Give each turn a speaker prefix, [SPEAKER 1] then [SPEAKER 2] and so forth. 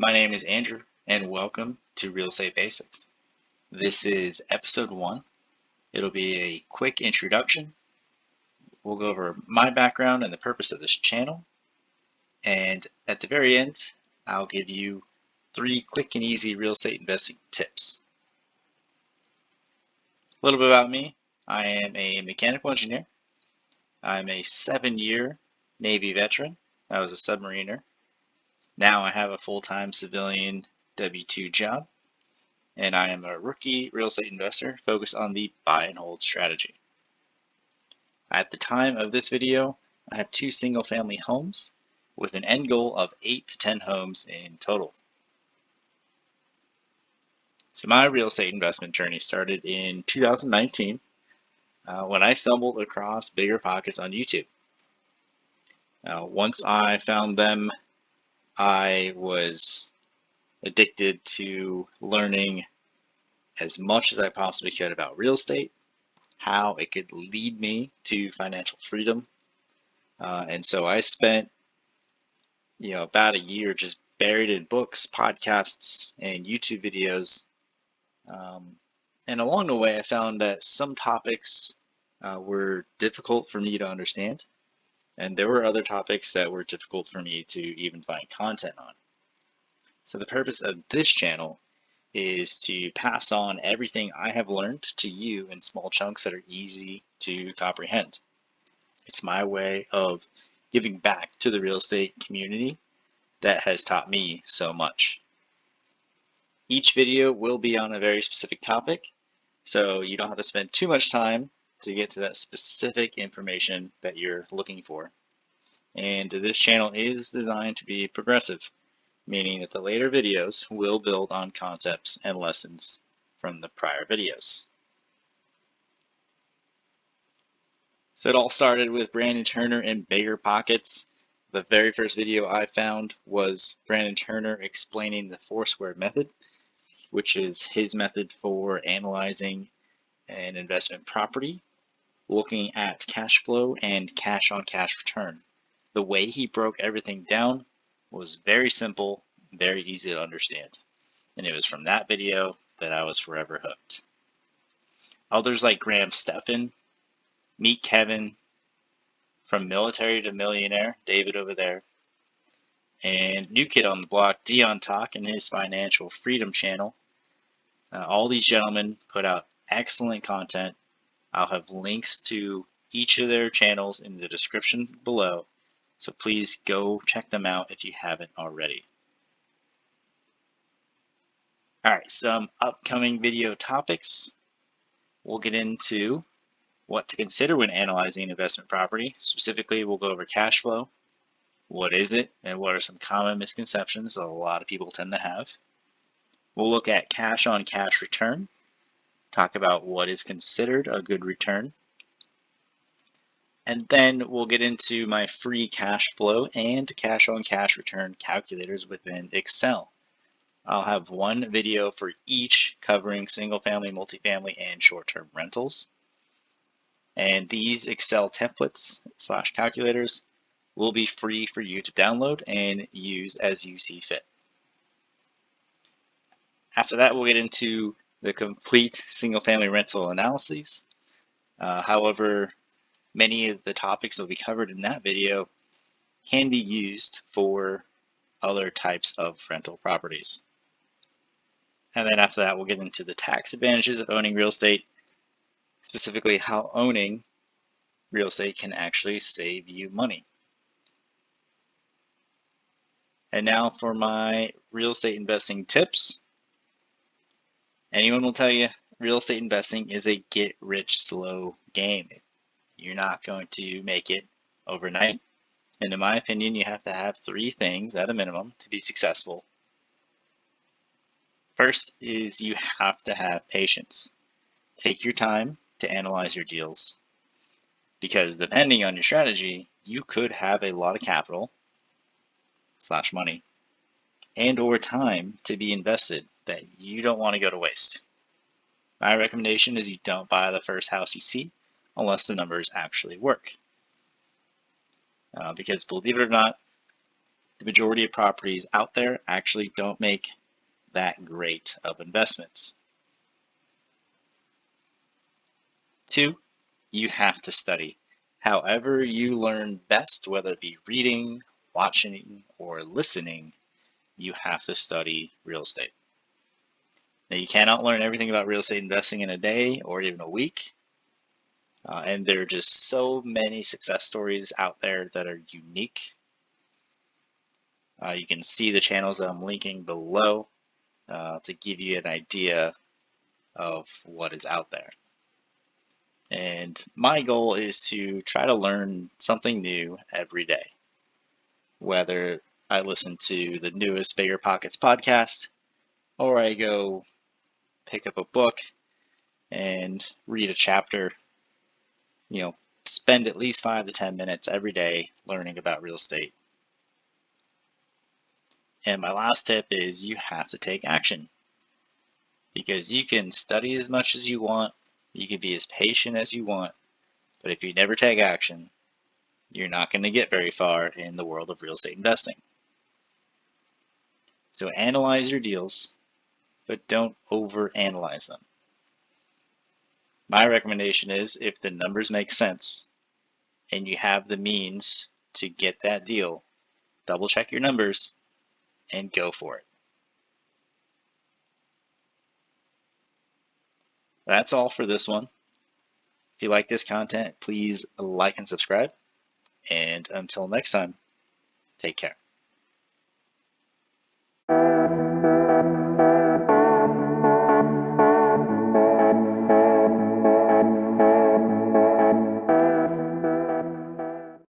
[SPEAKER 1] My name is Andrew, and welcome to Real Estate Basics. This is episode 1. It'll be a quick introduction. We'll go over my background and the purpose of this channel. And at the very end, I'll give you 3 quick and easy real estate investing tips. A little bit about me. I am a mechanical engineer. I'm a 7-year Navy veteran. I was a submariner. Now I have a full-time civilian W-2 job, and I am a rookie real estate investor focused on the buy and hold strategy. At the time of this video, I have 2 single-family homes with an end goal of 8 to 10 homes in total. So my real estate investment journey started in 2019 when I stumbled across Bigger Pockets on YouTube. Once I found them, I was addicted to learning as much as I possibly could about real estate, how it could lead me to financial freedom. And so I spent, about a year just buried in books, podcasts, and YouTube videos. And along the way, I found that some topics were difficult for me to understand, and there were other topics that were difficult for me to even find content on. So the purpose of this channel is to pass on everything I have learned to you in small chunks that are easy to comprehend. It's my way of giving back to the real estate community that has taught me so much. Each video will be on a very specific topic, so you don't have to spend too much time to get to that specific information that you're looking for. And this channel is designed to be progressive, meaning that the later videos will build on concepts and lessons from the prior videos. So it all started with Brandon Turner and Bigger Pockets. The very first video I found was Brandon Turner explaining the 4-square method, which is his method for analyzing an investment property, looking at cash flow and cash on cash return. The way he broke everything down was very simple, very easy to understand. And it was from that video that I was forever hooked. Others like Graham Stephan, Meet Kevin, From Military to Millionaire, David over there, and new kid on the block, Dion Talk, and his Financial Freedom channel. All these gentlemen put out excellent content. I'll have links to each of their channels in the description below, so please go check them out if you haven't already. Alright, some upcoming video topics. We'll get into what to consider when analyzing an investment property. Specifically, we'll go over cash flow. What is it, and what are some common misconceptions that a lot of people tend to have. We'll look at cash on cash return, talk about what is considered a good return. And then we'll get into my free cash flow and cash on cash return calculators within Excel. I'll have one video for each covering single family, multifamily, and short-term rentals. And these Excel templates / calculators will be free for you to download and use as you see fit. After that, we'll get into the complete single family rental analyses. However, many of the topics that will be covered in that video can be used for other types of rental properties. And then after that, we'll get into the tax advantages of owning real estate, specifically how owning real estate can actually save you money. And now for my real estate investing tips. Anyone will tell you real estate investing is a get-rich-slow game. You're not going to make it overnight. And in my opinion, you have to have 3 things at a minimum to be successful. First is you have to have patience. Take your time to analyze your deals, because depending on your strategy, you could have a lot of capital / money and or time to be invested that you don't want to go to waste. My recommendation is you don't buy the first house you see unless the numbers actually work. Because believe it or not, the majority of properties out there actually don't make that great of investments. 2, you have to study. However you learn best, whether it be reading, watching, or listening, you have to study real estate. Now, you cannot learn everything about real estate investing in a day or even a week. And there are just so many success stories out there that are unique. You can see the channels that I'm linking below to give you an idea of what is out there. And my goal is to try to learn something new every day. Whether I listen to the newest Bigger Pockets podcast, or I go pick up a book and read a chapter, spend at least 5 to 10 minutes every day learning about real estate. And my last tip is you have to take action, because you can study as much as you want, you can be as patient as you want, but if you never take action, you're not going to get very far in the world of real estate investing. So analyze your deals, but don't overanalyze them. My recommendation is, if the numbers make sense and you have the means to get that deal, double check your numbers and go for it. That's all for this one. If you like this content, please like and subscribe. And until next time, take care.